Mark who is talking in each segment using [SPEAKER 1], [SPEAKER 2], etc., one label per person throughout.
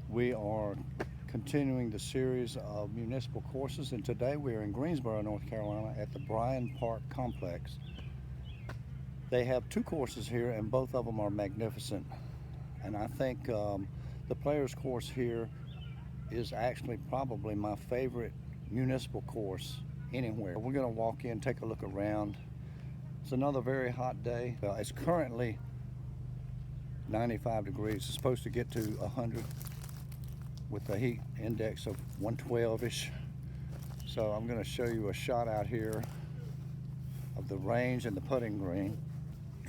[SPEAKER 1] We are continuing the series of municipal courses, and today we are in Greensboro, North Carolina at the Bryan Park complex. They have two courses here, and both of them are magnificent. And I think the players course here is actually probably my favorite municipal course anywhere. We're going to walk in, take a look around. It's another very hot day. It's currently 95 degrees. It's supposed to get to 100 with a heat index of 112-ish. So I'm going to show you a shot out here of the range and the putting green.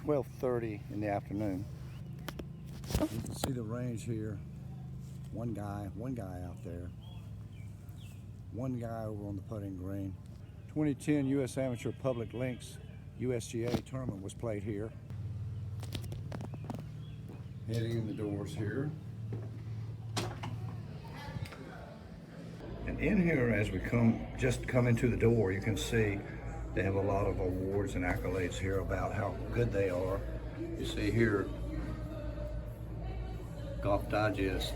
[SPEAKER 1] 12:30 in the afternoon. You can see the range here. One guy out there. One guy over on the putting green. 2010 U.S. Amateur Public Links USGA tournament was played here. Heading in the doors here. And in here, as we come into the door, you can see they have a lot of awards and accolades here about how good they are. You see here, Golf Digest,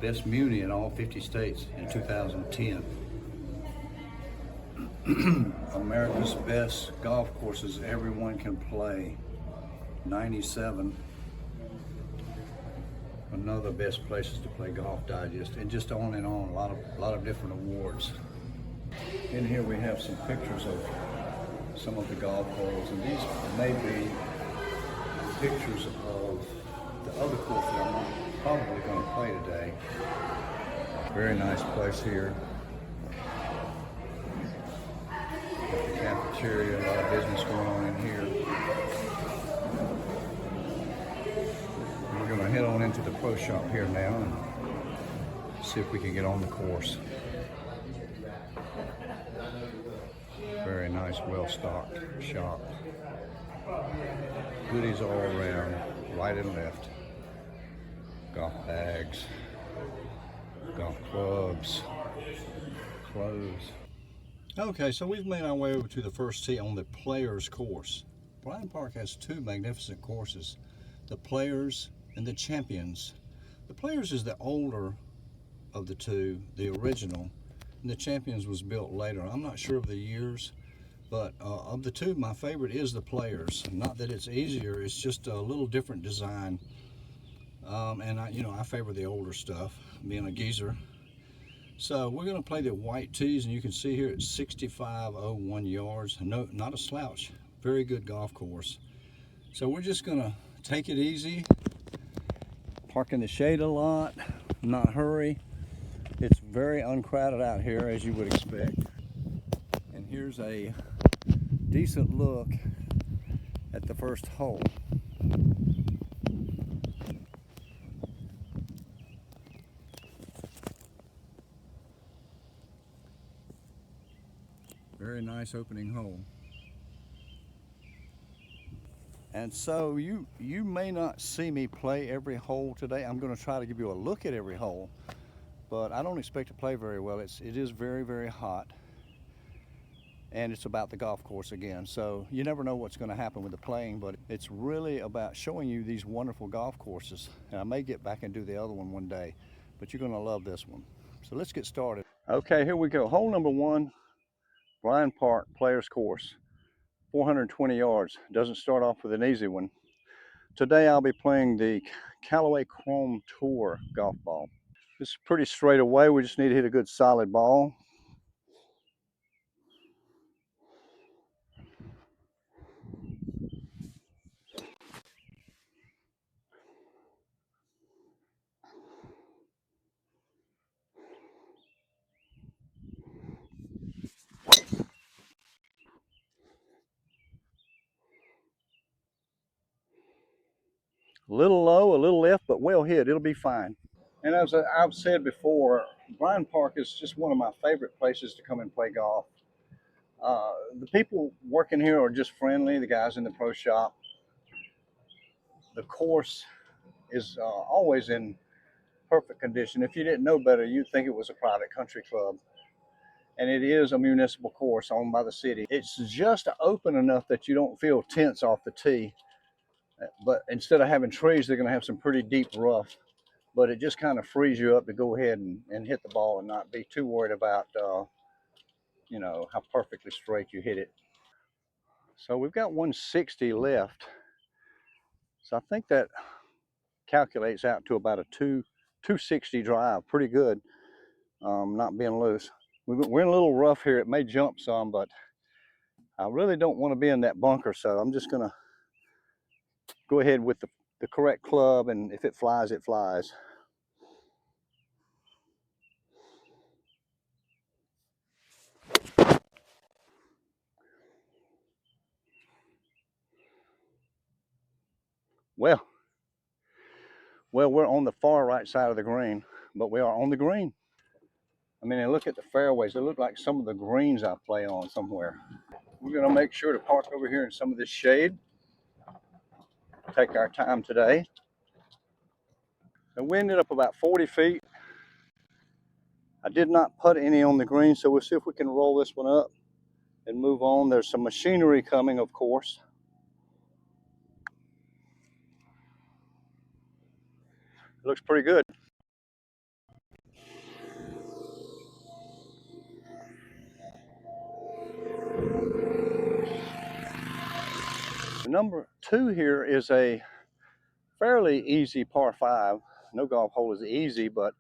[SPEAKER 1] Best Muni in all 50 states in 2010. America's Best Golf Courses Everyone Can Play, 97. Another Best Places to Play Golf Digest, and just on and on, a lot of different awards. In here we have some pictures of some of the golf holes, and these may be pictures of the other course that I'm not probably going to play today. Very nice place here. Got the cafeteria, a lot of business going on in here. We're going to head on into the pro shop here now and see if we can get on the course. Very nice, well-stocked shop. Goodies all around, right and left. Golf bags, golf clubs, clothes. Okay, so we've made our way over to the first tee on the Players course. Bryan Park has two magnificent courses, the Players and the Champions. The Players is the older of the two, the original, and the Champions was built later. I'm not sure of the years, but of the two, my favorite is the Players. Not that it's easier, it's just a little different design. And I favor the older stuff, being a geezer. So we're going to play the white tees, and you can see here it's 6501 yards. No, not a slouch. Very good golf course. So we're just going to take it easy, park in the shade a lot, not hurry. It's very uncrowded out here, as you would expect. And here's a decent look at the first hole. Very nice opening hole. And so you may not see me play every hole today. I'm going to try to give you a look at every hole, but I don't expect to play very well. It is very, very hot, and it's about the golf course again. So you never know what's going to happen with the playing, but it's really about showing you these wonderful golf courses. And I may get back and do the other one day, but you're going to love this one. So let's get started. Okay, here we go. Hole number one, Bryan Park Players Course. 420 yards. Doesn't start off with an easy one. Today I'll be playing the Callaway Chrome Tour golf ball. This is pretty straight away. We just need to hit a good solid ball. A little low, a little left, but well hit. It'll be fine. And as I've said before, Bryan Park is just one of my favorite places to come and play golf. The people working here are just friendly, the guys in the pro shop. The course is always in perfect condition. If you didn't know better, you'd think it was a private country club. And it is a municipal course owned by the city. It's just open enough that you don't feel tense off the tee. But instead of having trees, they're going to have some pretty deep rough but it just kind of frees you up to go ahead and hit the ball and not be too worried about, you know, how perfectly straight you hit it. So we've got 160 left. So I think that calculates out to about a 260 drive. Pretty good, not being loose. We're in a little rough here. It may jump some, but I really don't want to be in that bunker. So I'm just going to go ahead with the correct club, and if it flies, it flies. Well, we're on the far right side of the green, but we are on the green. I mean, and look at the fairways. They look like some of the greens I play on somewhere. We're going to make sure to park over here in some of this shade. Take our time today. And we ended up about 40 feet. I did not put any on the green, so we'll see if we can roll this one up and move on. There's some machinery coming, of course. It looks pretty good. Number 2 here is a fairly easy par 5. No golf hole is easy, but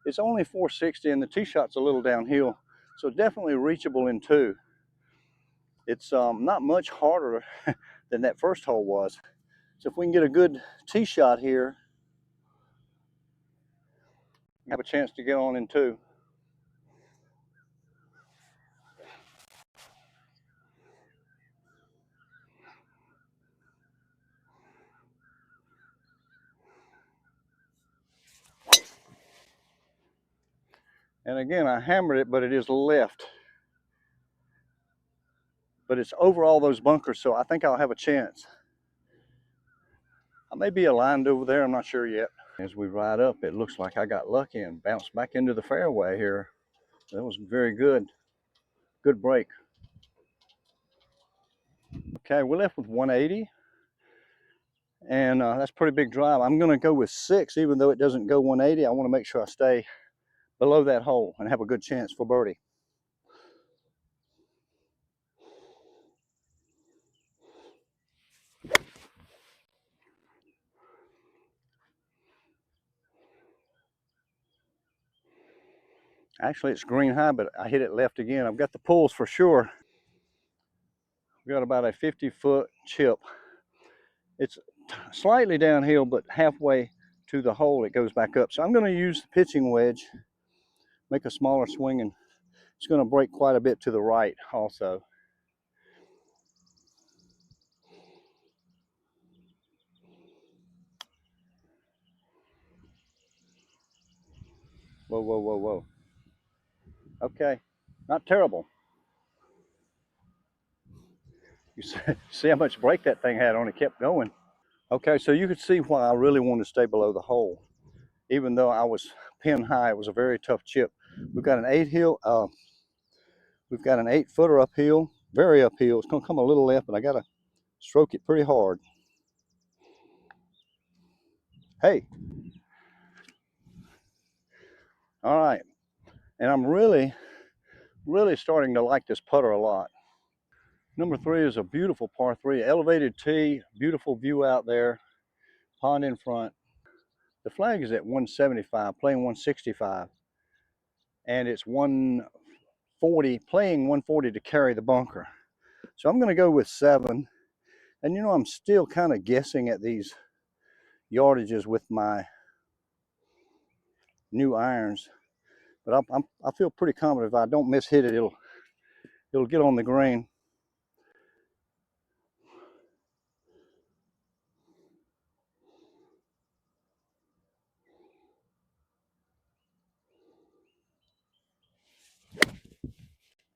[SPEAKER 1] it's only 460 and the tee shot's a little downhill, so definitely reachable in 2. It's not much harder than that first hole was. So if we can get a good tee shot here, we have a chance to get on in 2. And again, I hammered it, but it is left. But it's over all those bunkers, so I think I'll have a chance. I may be aligned over there, I'm not sure yet. As we ride up, it looks like I got lucky and bounced back into the fairway here. That was very good. Good break. Okay, we're left with 180. And that's a pretty big drive. I'm going to go with 6, even though it doesn't go 180. I want to make sure I stay below that hole and have a good chance for birdie. Actually, it's green high, but I hit it left again. I've got the pulls for sure. We've got about a 50-foot chip. It's slightly downhill, but halfway to the hole, it goes back up. So I'm going to use the pitching wedge, make a smaller swing, and it's going to break quite a bit to the right also. Whoa, whoa, whoa, whoa. Okay, not terrible. You see how much break that thing had on it, kept going. Okay, so you could see why I really wanted to stay below the hole. Even though I was pin high, it was a very tough chip. We've got an 8-footer uphill, very uphill. It's gonna come a little left, but I gotta stroke it pretty hard. Hey. All right. And I'm really starting to like this putter a lot. Number 3 is a beautiful par 3, elevated tee, beautiful view out there, pond in front. The flag is at 175, playing 165, and it's 140, playing 140 to carry the bunker. So I'm going to go with 7. And you know, I'm still kind of guessing at these yardages with my new irons, but I feel pretty confident if I don't miss hit it, it'll get on the green.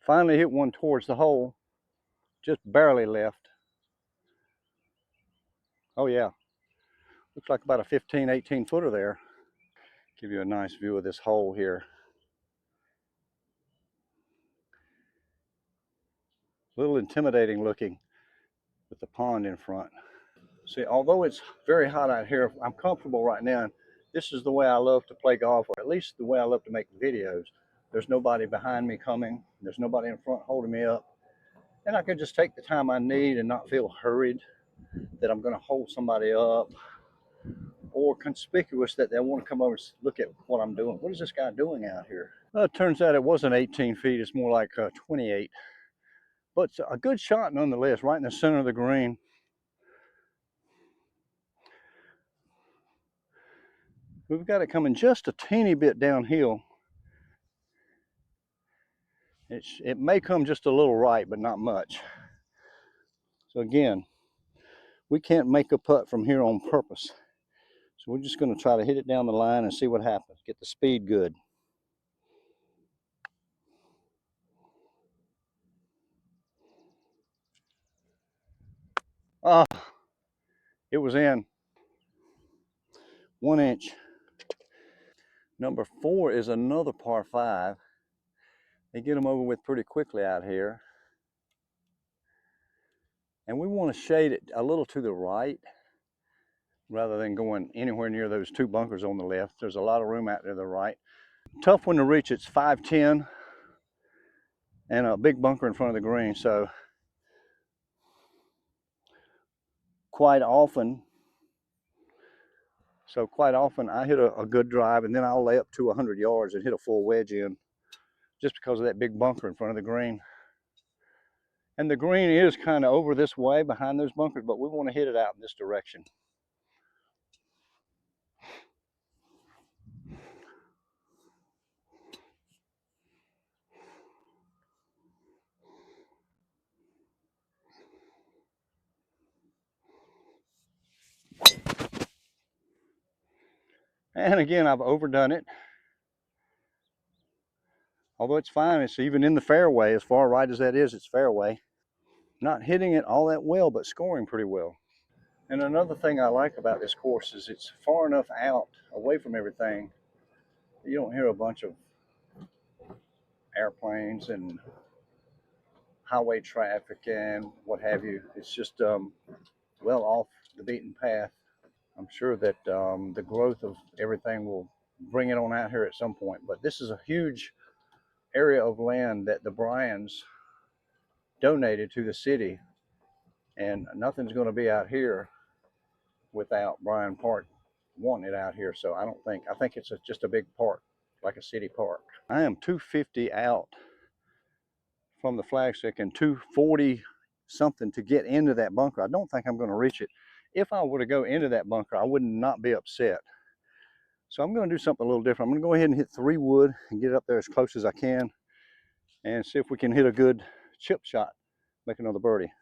[SPEAKER 1] Finally hit one towards the hole, just barely left. Oh yeah, looks like about a 15, 18 footer there. Give you a nice view of this hole here. A little intimidating looking with the pond in front. See, although it's very hot out here, I'm comfortable right now. This is the way I love to play golf, or at least the way I love to make videos. There's nobody behind me coming. There's nobody in front holding me up. And I can just take the time I need and not feel hurried that I'm going to hold somebody up, or conspicuous that they want to come over and look at what I'm doing. What is this guy doing out here? Well, it turns out it wasn't 18 feet. It's more like 28. But it's a good shot nonetheless, right in the center of the green. We've got it coming just a teeny bit downhill. It may come just a little right, but not much. So again, we can't make a putt from here on purpose. So we're just going to try to hit it down the line and see what happens. Get the speed good. Ah, it was in 1 inch. Number 4 is another par 5. They get them over with pretty quickly out here. And we want to shade it a little to the right rather than going anywhere near those 2 bunkers on the left. There's a lot of room out there to the right. Tough one to reach. It's 510 and a big bunker in front of the green. So quite often I hit a good drive, and then I'll lay up to 100 yards and hit a full wedge in just because of that big bunker in front of the green. And the green is kind of over this way behind those bunkers, but we want to hit it out in this direction. And again, I've overdone it. Although it's fine, it's even in the fairway. As far right as that is, it's fairway. Not hitting it all that well, but scoring pretty well. And another thing I like about this course is it's far enough out, away from everything. You don't hear a bunch of airplanes and highway traffic and what have you. It's just well off the beaten path. I'm sure that the growth of everything will bring it on out here at some point. But this is a huge area of land that the Bryans donated to the city, and nothing's going to be out here without Bryan Park wanting it out here. So I think it's just a big park, like a city park. I am 250 out from the flagstick and 240 something to get into that bunker. I don't think I'm going to reach it. If I were to go into that bunker, I would not be upset. So I'm going to do something a little different. I'm going to go ahead and hit 3 wood and get it up there as close as I can and see if we can hit a good chip shot, make another birdie.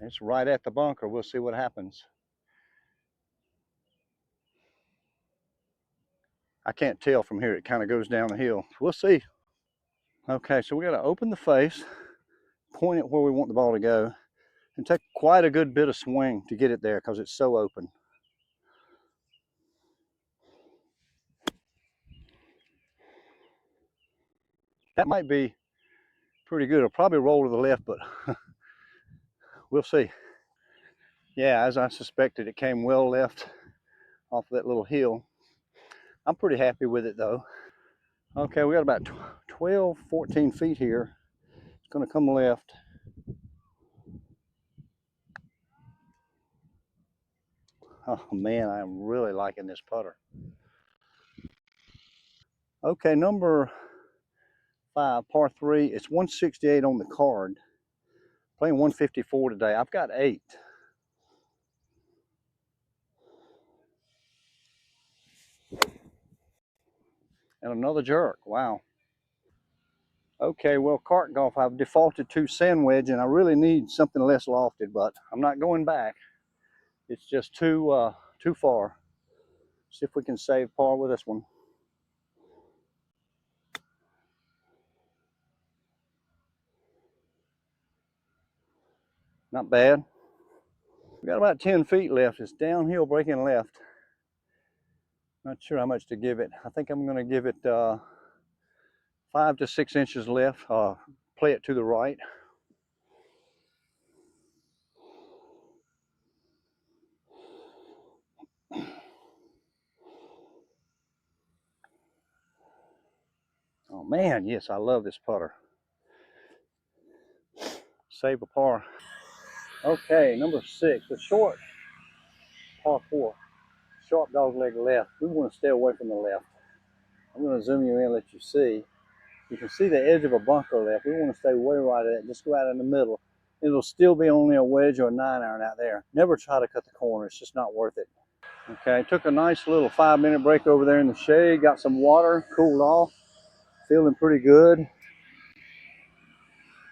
[SPEAKER 1] It's right at the bunker. We'll see what happens. I can't tell from here. It kind of goes down the hill. We'll see. Okay, so we got to open the face, point it where we want the ball to go, and take quite a good bit of swing to get it there because it's so open. That might be pretty good. It'll probably roll to the left, but we'll see. Yeah, as I suspected, it came well left off that little hill. I'm pretty happy with it though. Okay, we got about 12, 14 feet here. It's going to come left. Oh man, I'm really liking this putter. Okay, number 5, par 3. It's 168 on the card. Playing 154 today. I've got 8. And another jerk. Wow. Okay, well, cart golf, I've defaulted to sand wedge, and I really need something less lofted, but I'm not going back. It's just too far. See if we can save par with this one. Not bad. We got about 10 feet left. It's downhill breaking left. Not sure how much to give it. I think I'm going to give it 5 to 6 inches left. Play it to the right. Oh man, yes, I love this putter. Save a par. Okay, number 6, the short par 4. Sharp dog leg left. We want to stay away from the left. I'm going to zoom you in and let you see. You can see the edge of a bunker left. We want to stay way right at it. Just go out in the middle. It'll still be only a wedge or a 9-iron out there. Never try to cut the corner. It's just not worth it. Okay, took a nice little 5-minute break over there in the shade. Got some water, cooled off. Feeling pretty good.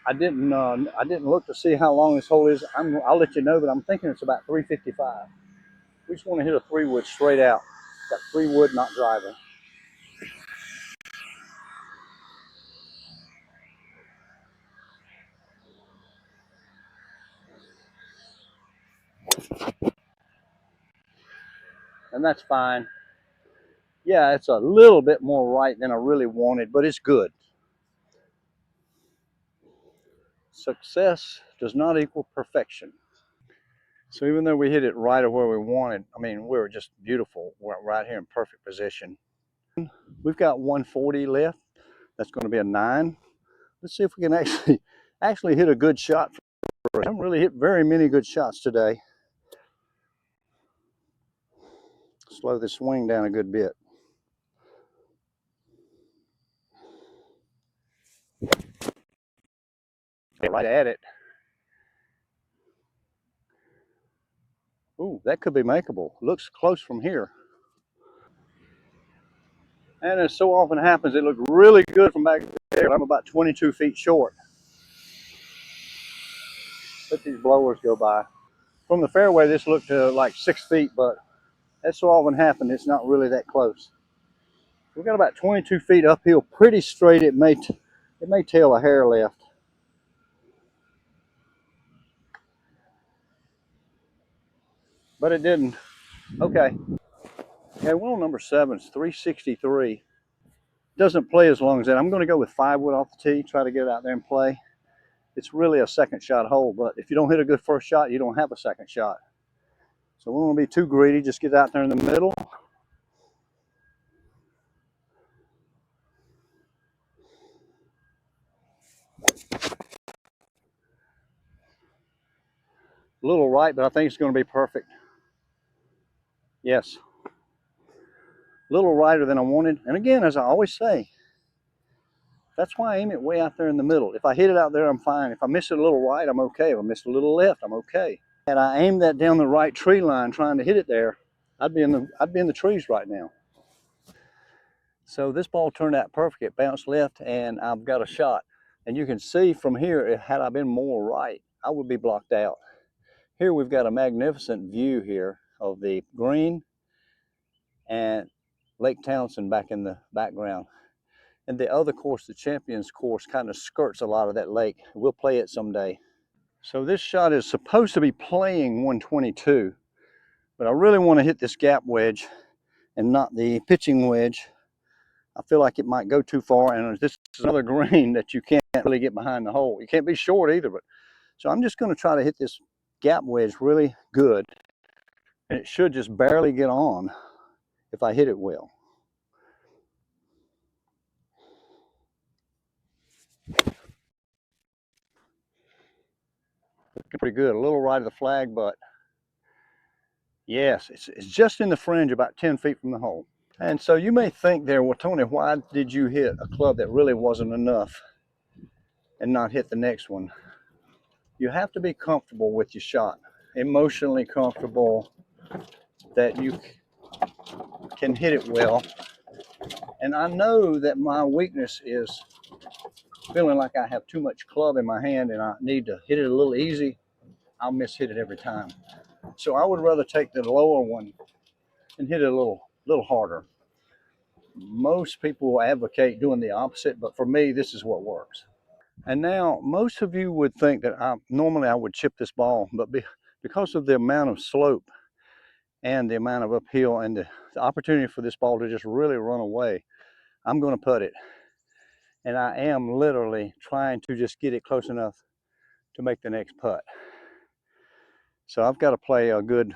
[SPEAKER 1] I didn't look to see how long this hole is. I'll let you know, but I'm thinking it's about 355. We just want to hit a 3-wood straight out. Got 3-wood, not driving. And that's fine. Yeah, it's a little bit more right than I really wanted, but it's good. Success does not equal perfection. So even though we hit it right where we wanted, I mean, we were just beautiful. We're right here in perfect position. We've got 140 left. That's going to be a 9. Let's see if we can actually hit a good shot. I haven't really hit very many good shots today. Slow this swing down a good bit. Get right at it. Ooh, that could be makeable. Looks close from here. And as so often happens, it looked really good from back there. I'm about 22 feet short. Let these blowers go by. From the fairway, this looked like 6 feet, but as so often happens, it's not really that close. We've got about 22 feet uphill, pretty straight. It may tail a hair left. But it didn't. Okay. Okay, well, number 7 is 363. Doesn't play as long as that. I'm going to go with 5-wood off the tee, try to get out there and play. It's really a second shot hole, but if you don't hit a good first shot, you don't have a second shot. So we won't be too greedy. Just get out there in the middle. A little right, but I think it's going to be perfect. Yes. A little righter than I wanted. And again, as I always say, that's why I aim it way out there in the middle. If I hit it out there, I'm fine. If I miss it a little right, I'm okay. If I miss it a little left, I'm okay. And I aimed that down the right tree line trying to hit it there, I'd be in the trees right now. So this ball turned out perfect. It bounced left and I've got a shot. And you can see from here, had I been more right, I would be blocked out. Here we've got a magnificent view here of the green and Lake Townsend back in the background. And the other course, the Champions course, kind of skirts a lot of that lake. We'll play it someday. So this shot is supposed to be playing 122, but I really want to hit this gap wedge and not the pitching wedge. I feel like it might go too far, and this is another green that you can't really get behind the hole. You can't be short either, but so I'm just going to try to hit this gap wedge really good, and it should just barely get on if I hit it well. Looking pretty good. A little right of the flag, but yes, it's just in the fringe, about 10 feet from the hole. And so you may think there, well, Tony, why did you hit a club that really wasn't enough and not hit the next one? You have to be comfortable with your shot, emotionally comfortable that you can hit it well. And I know that my weakness is feeling like I have too much club in my hand and I need to hit it a little easy. I'll miss hit it every time. So I would rather take the lower one and hit it a little harder. Most people advocate doing the opposite, but for me, this is what works. And now, most of you would think that normally I would chip this ball, but because of the amount of slope and the amount of uphill and the opportunity for this ball to just really run away, I'm going to putt it. and I am literally trying to just get it close enough to make the next putt. So I've got to play a good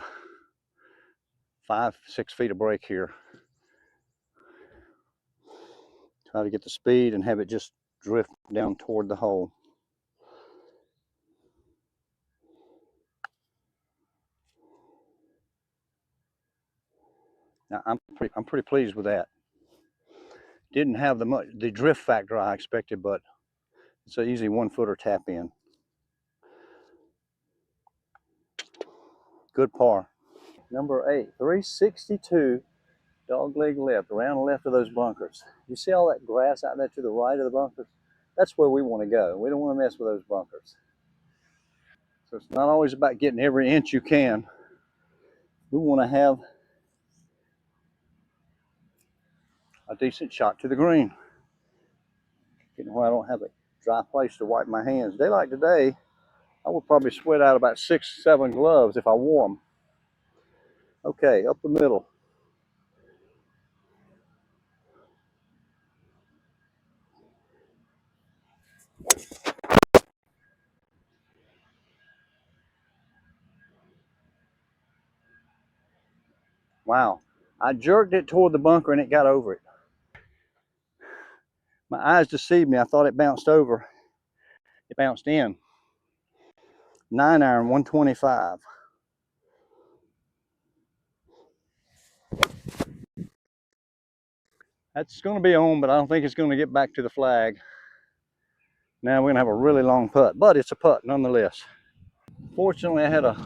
[SPEAKER 1] 5-6 feet of break here. Try to get the speed and have it just drift down toward the hole. Now, I'm pretty pleased with that. Didn't have the drift factor I expected, but it's an easy 1-footer tap in. Good par. Number 8, 362, dog leg left, around left of those bunkers. You see all that grass out there to the right of the bunkers? That's where we want to go. We don't want to mess with those bunkers. So it's not always about getting every inch you can. We want to have a decent shot to the green. Getting where I don't have a dry place to wipe my hands. Day like today, I would probably sweat out about 6-7 gloves if I wore them. Okay, up the middle. Wow. I jerked it toward the bunker and it got over it. My eyes deceived me. I thought it bounced over. It bounced in. 9-iron, 125. That's going to be on, but I don't think it's going to get back to the flag. Now we're going to have a really long putt, but it's a putt nonetheless. Fortunately, I had a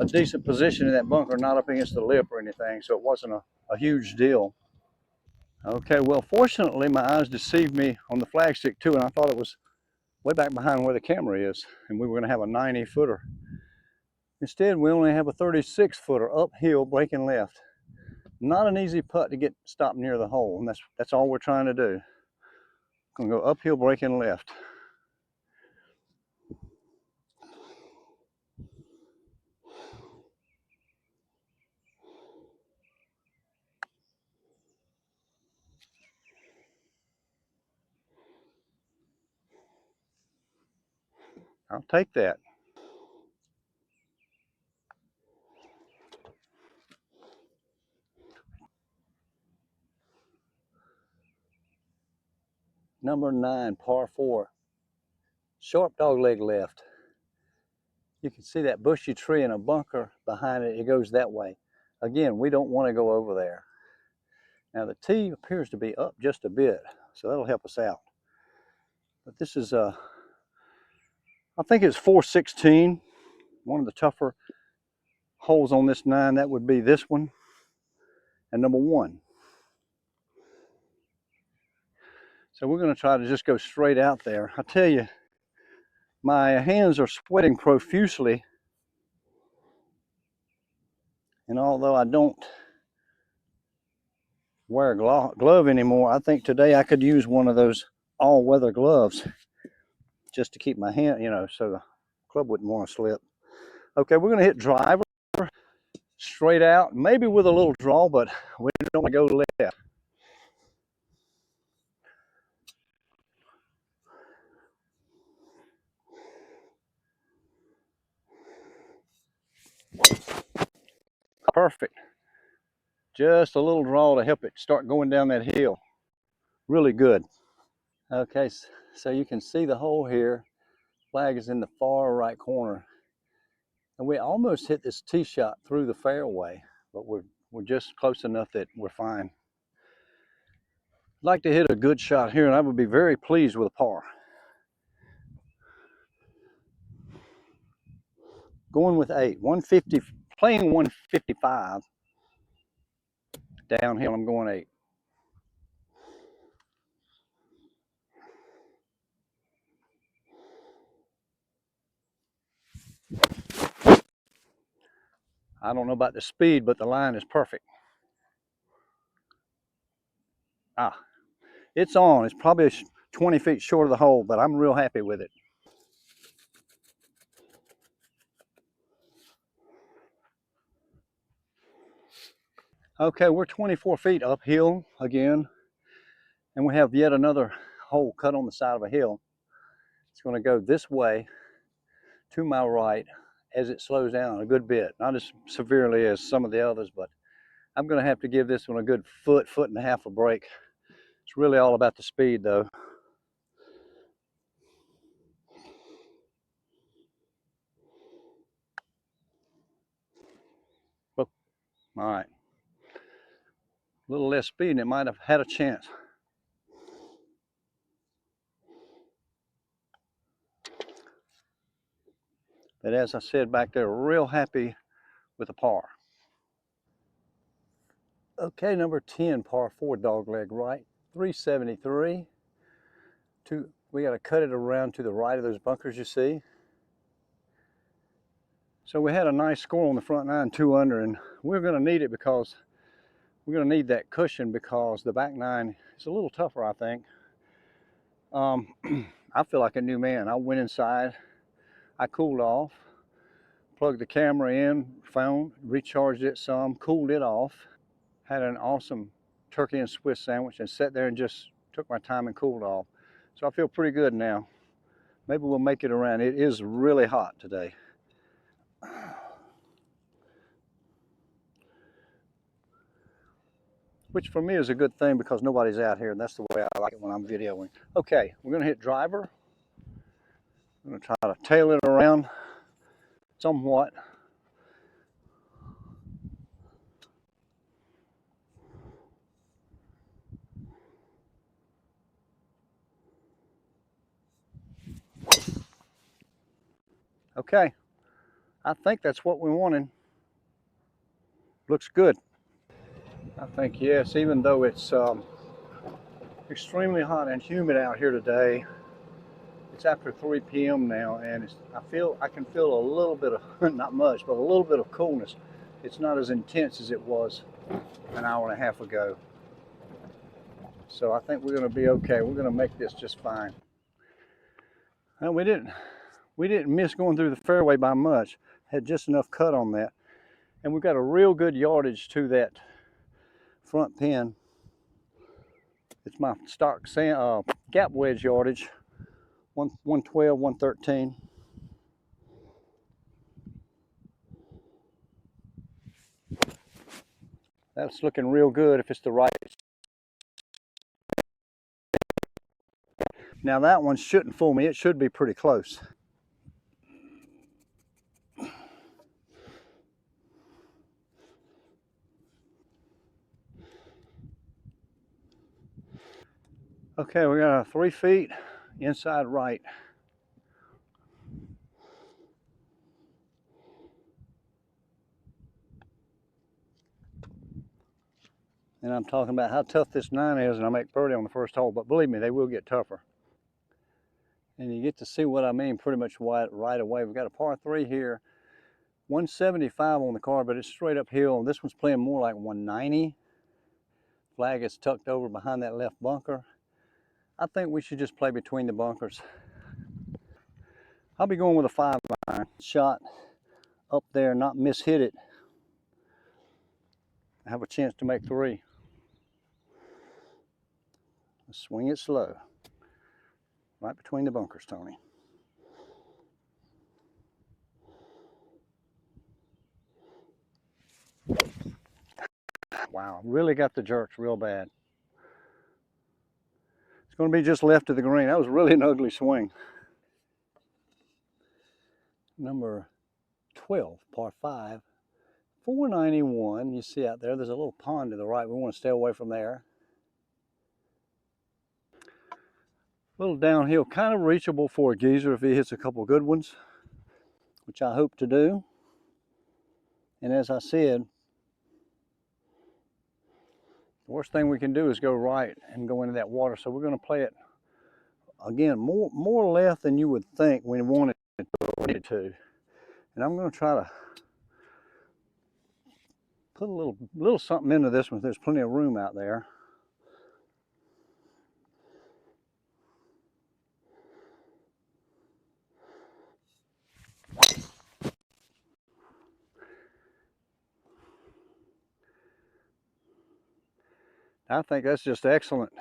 [SPEAKER 1] decent position in that bunker, not up against the lip or anything, so it wasn't a huge deal. Okay, well, fortunately, my eyes deceived me on the flagstick too, and I thought it was way back behind where the camera is, and we were going to have a 90-footer. Instead, we only have a 36-footer uphill, breaking left. Not an easy putt to get stopped near the hole, and that's all we're trying to do. Gonna go uphill, breaking left. I'll take that. Number 9, par 4. Sharp dog leg left. You can see that bushy tree and a bunker behind it. It goes that way. Again, we don't want to go over there. Now the tee appears to be up just a bit, so that'll help us out. But this is I think it's 416. One of the tougher holes on this 9. That would be this one and number 1. So we're going to try to just go straight out there. I tell you, my hands are sweating profusely, and although I don't wear a glove anymore, I think today I could use one of those all-weather gloves just to keep my hand, so the club wouldn't want to slip. Okay, we're going to hit driver straight out, maybe with a little draw, but we don't want to go left. Perfect. Just a little draw to help it start going down that hill. Really good. Okay, so you can see the hole here. Flag is in the far right corner. And we almost hit this tee shot through the fairway, but we're just close enough that we're fine. I'd like to hit a good shot here, and I would be very pleased with a par. Going with 8, 150, playing 155. Downhill, I'm going 8. I don't know about the speed, but the line is perfect. It's on. It's probably 20 feet short of the hole, but I'm real happy with it. Okay, we're 24 feet uphill again, and we have yet another hole cut on the side of a hill. It's going to go this way to my right as it slows down a good bit. Not as severely as some of the others, but I'm going to have to give this one a good foot and a half of brake. It's really all about the speed though. Well, all right. A little less speed and it might have had a chance. But as I said back there, real happy with the par. Okay, number 10, par 4, dogleg right, 373. We got to cut it around to the right of those bunkers you see. So we had a nice score on the front nine, 2 under, and we're going to need it because we're going to need that cushion because the back nine is a little tougher, I think. I feel like a new man. I went inside, I cooled off, plugged the camera in, phone, recharged it some, cooled it off, had an awesome turkey and Swiss sandwich, and sat there and just took my time and cooled off. So I feel pretty good now. Maybe we'll make it around. It is really hot today. Which for me is a good thing because nobody's out here, and that's the way I like it when I'm videoing. Okay, we're gonna hit driver. I'm gonna try to tail it around somewhat. Okay, I think that's what we wanted. Looks good. I think yes, even though it's extremely hot and humid out here today. It's after 3 p.m. now, and I can feel a little bit of, not much, but a little bit of coolness. It's not as intense as it was an hour and a half ago. So I think we're going to be okay. We're going to make this just fine. And we didn't miss going through the fairway by much. Had just enough cut on that, and we've got a real good yardage to that front pin. It's my stock gap wedge yardage, 112, 113. That's looking real good if it's the right. Now that one shouldn't fool me. It should be pretty close. Okay, we got a 3 feet inside right. And I'm talking about how tough this 9 is, and I make birdie on the first hole, but believe me, they will get tougher. And you get to see what I mean pretty much right away. We've got a par 3 here, 175 on the card, but it's straight uphill. This one's playing more like 190. Flag is tucked over behind that left bunker. I think we should just play between the bunkers. I'll be going with a 5-iron shot up there, not miss-hit it. I have a chance to make 3. Swing it slow. Right between the bunkers, Tony. Wow, really got the jerks real bad. It's going to be just left of the green. That was really an ugly swing. Number 12, par 5, 491. You see out there, there's a little pond to the right. We want to stay away from there. A little downhill, kind of reachable for a geezer if he hits a couple good ones, which I hope to do. And as I said, the worst thing we can do is go right and go into that water. So we're going to play it, again, more left than you would think when you wanted to. And I'm going to try to put a little something into this one. There's plenty of room out there. I think that's just excellent.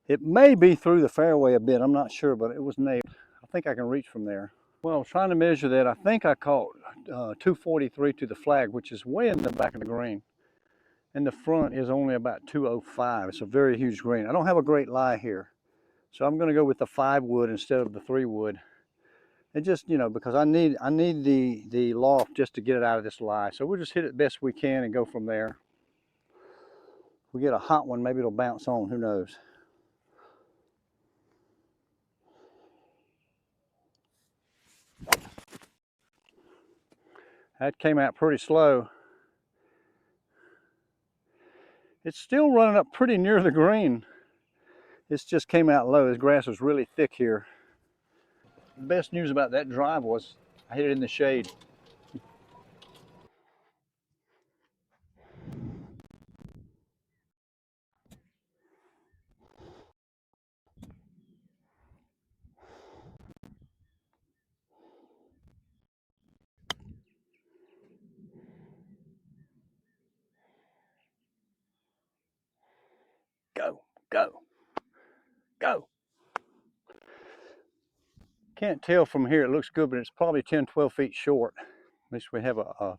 [SPEAKER 1] It may be through the fairway a bit, I'm not sure, but it was nailed. I think I can reach from there. Well, trying to measure that, I think I caught 243 to the flag, which is way in the back of the green. And the front is only about 205. It's a very huge green. I don't have a great lie here, so I'm going to go with the 5 wood instead of the 3 wood. And just, you know, because I need the loft just to get it out of this lie. So we'll just hit it best we can and go from there. If we get a hot one, maybe it'll bounce on, who knows. That came out pretty slow. It's still running up pretty near the green. This just came out low. This grass was really thick here. The best news about that drive was I hit it in the shade. Go, go, go. Can't tell from here, it looks good, but it's probably 10, 12 feet short. At least we have a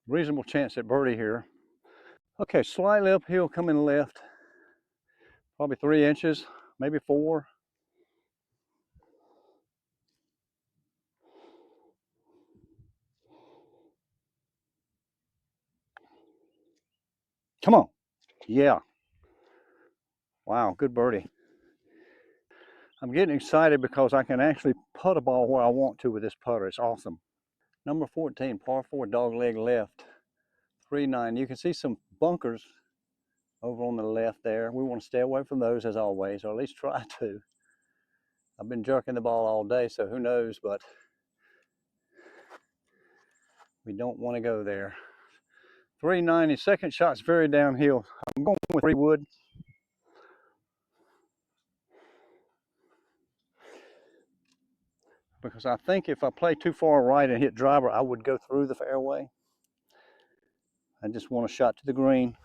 [SPEAKER 1] reasonable chance at birdie here. Okay, slightly uphill coming left. Probably 3 inches, maybe 4. Come on. Yeah. Wow, good birdie. I'm getting excited because I can actually putt a ball where I want to with this putter. It's awesome. Number 14, par 4, dog leg left. 3-9. You can see some bunkers over on the left there. We want to stay away from those as always, or at least try to. I've been jerking the ball all day, so who knows, but we don't want to go there. 390, second shot's very downhill. I'm going with 3 wood. Because I think if I play too far right and hit driver, I would go through the fairway. I just want a shot to the green,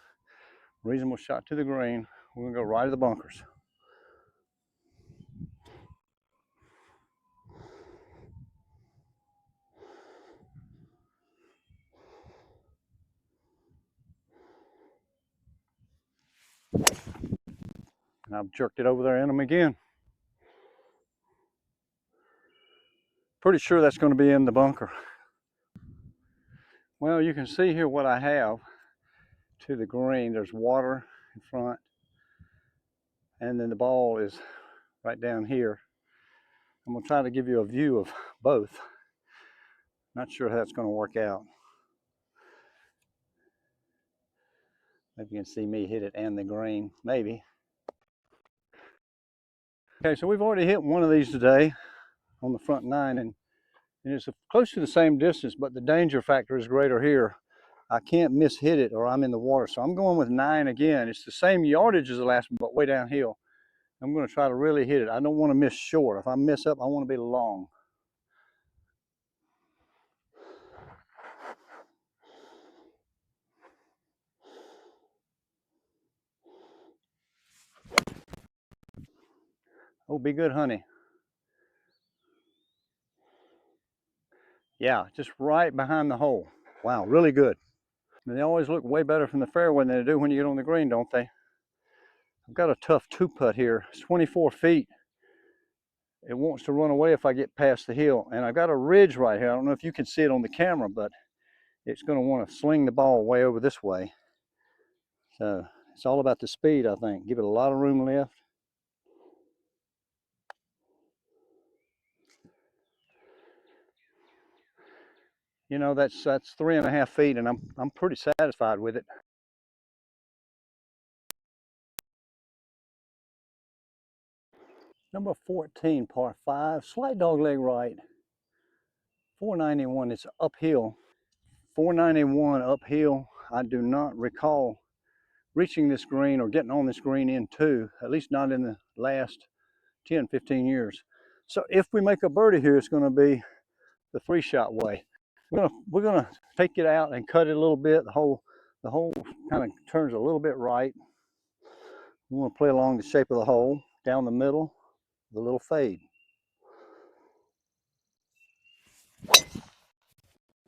[SPEAKER 1] reasonable shot to the green. We're gonna go right of the bunkers. And I've jerked it over there in them again. Pretty sure that's going to be in the bunker. Well, you can see here what I have to the green. There's water in front, and then the ball is right down here. I'm going to try to give you a view of both. Not sure how that's going to work out. Maybe you can see me hit it and the green, maybe. Okay, so we've already hit one of these today on the front 9, and it's close to the same distance, but the danger factor is greater here. I can't miss hit it or I'm in the water, so I'm going with 9 again. It's the same yardage as the last one, but way downhill. I'm going to try to really hit it. I don't want to miss short. If I mess up, I want to be long. Oh, be good, honey. Yeah, just right behind the hole. Wow, really good. And they always look way better from the fairway than they do when you get on the green, don't they? I've got a tough 2-putt here. It's 24 feet. It wants to run away if I get past the hill. And I've got a ridge right here. I don't know if you can see it on the camera, but it's going to want to sling the ball way over this way. So it's all about the speed, I think. Give it a lot of room left. You know, that's 3.5 feet, and I'm pretty satisfied with it. Number 14, par 5, slight dog leg right. 491, it's uphill. 491 uphill. I do not recall reaching this green or getting on this green in 2, at least not in the last 10, 15 years. So if we make a birdie here, it's going to be the 3-shot way. We're gonna take it out and cut it a little bit. The hole kind of turns a little bit right. We want to play along the shape of the hole, down the middle, with a little fade.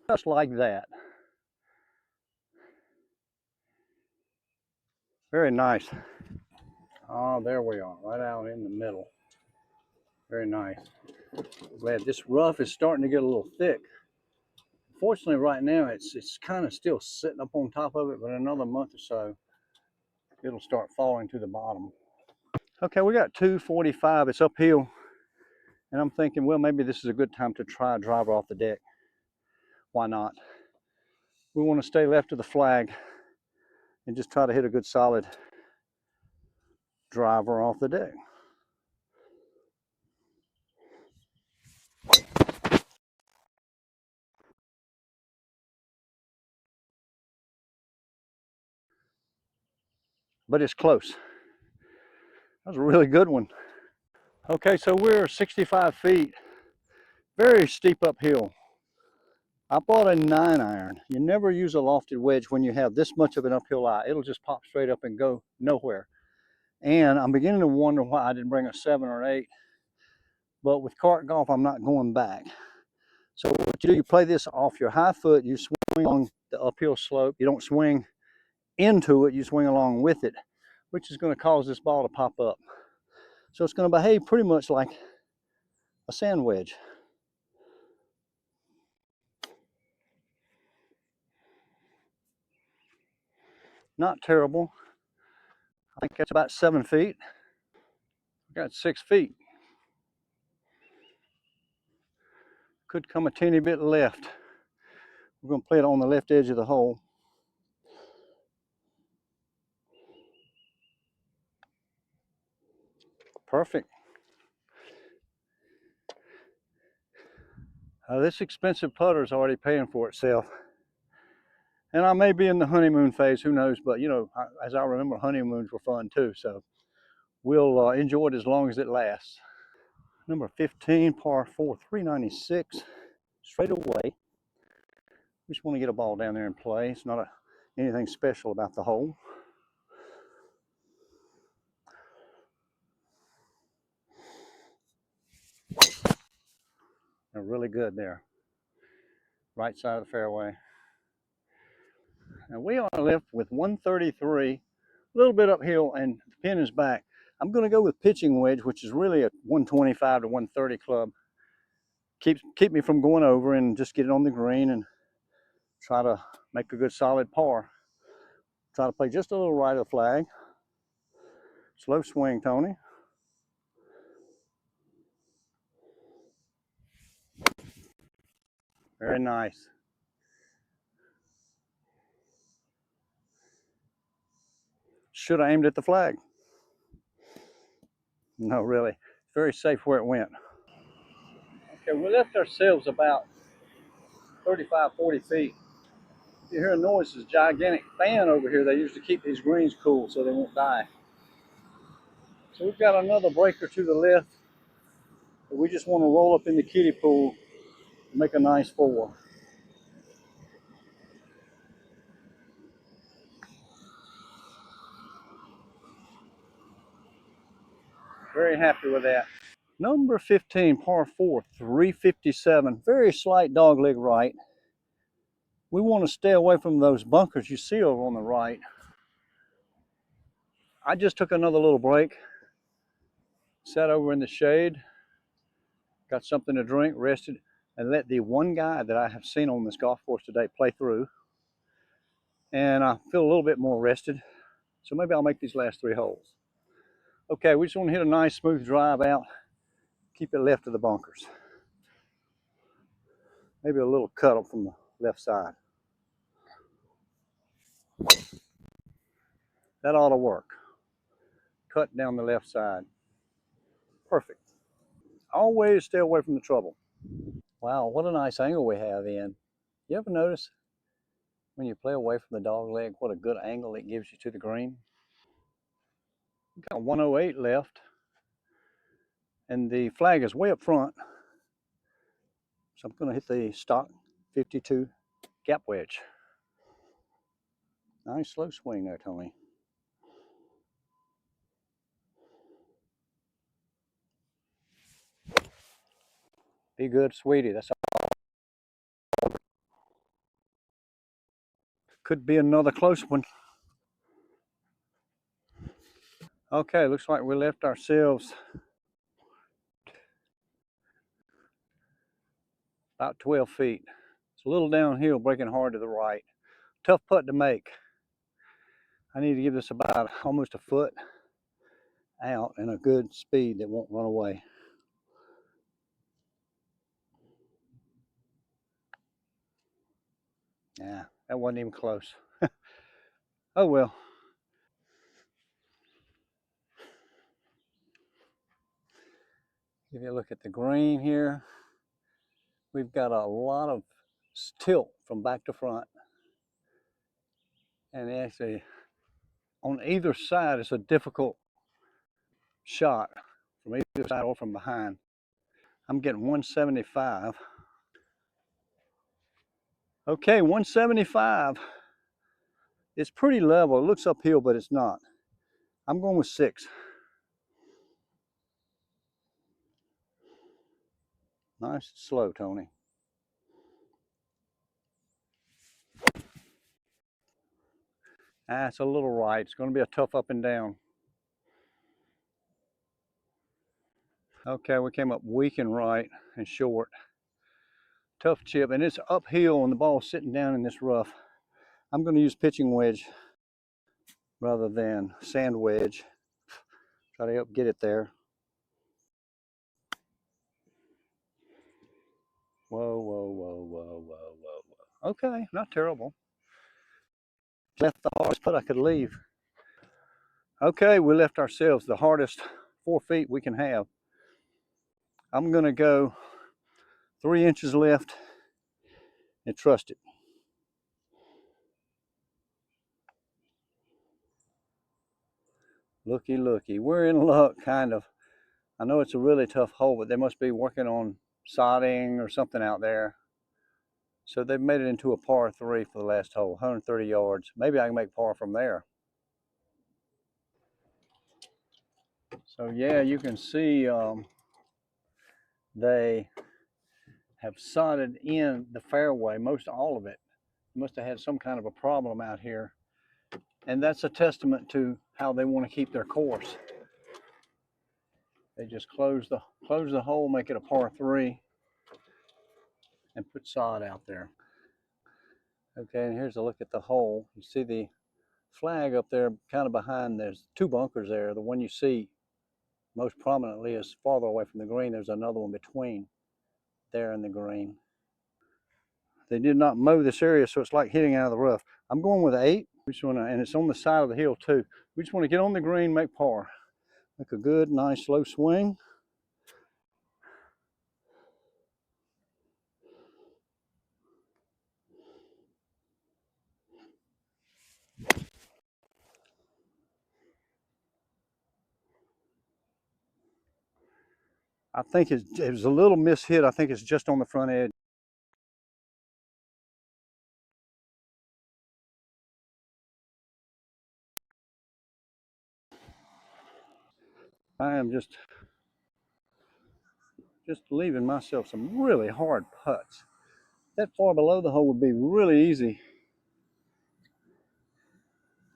[SPEAKER 1] Just like that. Very nice. Oh, there we are, right out in the middle. Very nice. Glad this rough is starting to get a little thick. Fortunately, right now it's kind of still sitting up on top of it, but another month or so, it'll start falling to the bottom. Okay, we got 245. It's uphill, and I'm thinking, well, maybe this is a good time to try a driver off the deck. Why not? We want to stay left of the flag and just try to hit a good solid driver off the deck. But it's close. That was a really good one. Okay, so we're 65 feet, very steep uphill. I bought a 9-iron. You never use a lofted wedge when you have this much of an uphill lie. It'll just pop straight up and go nowhere. And I'm beginning to wonder why I didn't bring a 7 or 8. But with cart golf, I'm not going back. So what you do, you play this off your high foot, you swing on the uphill slope. You don't swing into it, you swing along with it, which is going to cause this ball to pop up. So it's going to behave pretty much like a sand wedge. Not terrible. I think that's about 7 feet. I got 6 feet. Could come a teeny bit left. We're going to play it on the left edge of the hole. Perfect. This expensive putter is already paying for itself. And I may be in the honeymoon phase, who knows, but you know, as I remember, honeymoons were fun too, so we'll enjoy it as long as it lasts. Number 15, par 4, 396, straight away. Just want to get a ball down there and play. It's not anything special about the hole. They're really good there. Right side of the fairway. And we are left with 133, a little bit uphill, and the pin is back. I'm going to go with pitching wedge, which is really a 125 to 130 club. Keep me from going over and just get it on the green and try to make a good solid par. Try to play just a little right of the flag. Slow swing, Tony. Very nice. Should have aimed at the flag. No, really. Very safe where it went. Okay, we left ourselves about 35, 40 feet. You hear a noise, this gigantic fan over here. They used to keep these greens cool so they won't die. So we've got another breaker to the left. But we just want to roll up in the kiddie pool and make a nice 4. Very happy with that. Number 15, par 4, 357. Very slight dogleg right. We want to stay away from those bunkers you see over on the right. I just took another little break. Sat over in the shade. Got something to drink, rested, and let the one guy that I have seen on this golf course today play through. And I feel a little bit more rested. So maybe I'll make these last 3 holes. Okay, we just want to hit a nice smooth drive out. Keep it left of the bunkers. Maybe a little cut up from the left side. That ought to work. Cut down the left side. Perfect. Always stay away from the trouble. Wow, what a nice angle we have in. You ever notice when you play away from the dog leg, what a good angle it gives you to the green? We've got 108 left. And the flag is way up front. So I'm going to hit the stock 52 gap wedge. Nice slow swing there, Tony. Be good, sweetie. That's all. Could be another close one. Okay, looks like we left ourselves about 12 feet. It's a little downhill, breaking hard to the right. Tough putt to make. I need to give this about almost a foot out and a good speed that won't run away. Yeah, that wasn't even close. Oh well. Give you a look at the green here. We've got a lot of tilt from back to front. And actually, on either side, it's a difficult shot from either side or from behind. I'm getting 175. Okay, 175. It's pretty level. It looks uphill, but it's not. I'm going with 6. Nice and slow, Tony. It's a little right. It's going to be a tough up and down. Okay, we came up weak and right and short. Tough chip, and it's uphill and the ball's sitting down in this rough. I'm going to use pitching wedge rather than sand wedge. Try to help get it there. Whoa, whoa, whoa, whoa, whoa, whoa, whoa. Okay, not terrible. Left the hardest putt I could leave. Okay, we left ourselves the hardest 4 feet we can have. I'm going to go 3 inches left and trust it. Looky, looky. We're in luck, kind of. I know it's a really tough hole, but they must be working on sodding or something out there. So they've made it into a par 3 for the last hole, 130 yards. Maybe I can make par from there. So yeah, you can see they have sodded in the fairway, most all of it. Must have had some kind of a problem out here. And that's a testament to how they want to keep their course. They just close the hole, make it a par 3, and put sod out there. Okay, and here's a look at the hole. You see the flag up there kind of behind. There's 2 bunkers there. The one you see most prominently is farther away from the green. There's another one between there and the green. They did not mow this area, so it's like hitting out of the rough. I'm going with 8. We just want to, and it's on the side of the hill too. We just want to get on the green, make par. Make a good, nice, slow swing. I think it was a little mishit. I think it's just on the front edge. I am just leaving myself some really hard putts. That far below the hole would be really easy.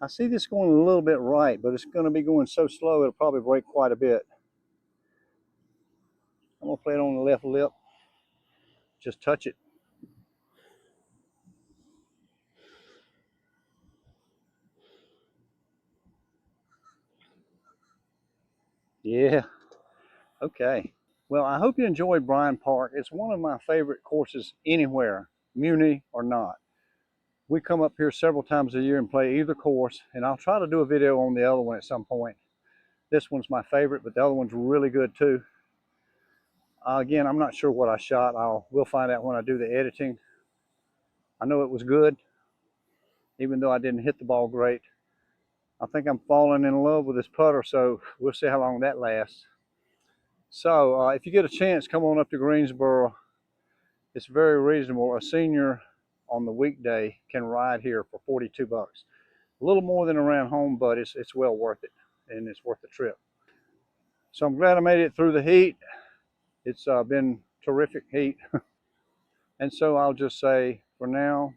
[SPEAKER 1] I see this going a little bit right, but it's going to be going so slow it'll probably break quite a bit. I'm going to play it on the left lip. Just touch it. Yeah. Okay. Well, I hope you enjoyed Bryan Park. It's one of my favorite courses anywhere, Muni or not. We come up here several times a year and play either course, and I'll try to do a video on the other one at some point. This one's my favorite, but the other one's really good too. Again, I'm not sure what I shot. We'll find out when I do the editing. I know it was good, even though I didn't hit the ball great. I think I'm falling in love with this putter, so we'll see how long that lasts. So if you get a chance, come on up to Greensboro. It's very reasonable. A senior on the weekday can ride here for 42 bucks. A little more than around home, but it's well worth it, and it's worth the trip. So I'm glad I made it through the heat. It's been terrific heat. And so I'll just say for now,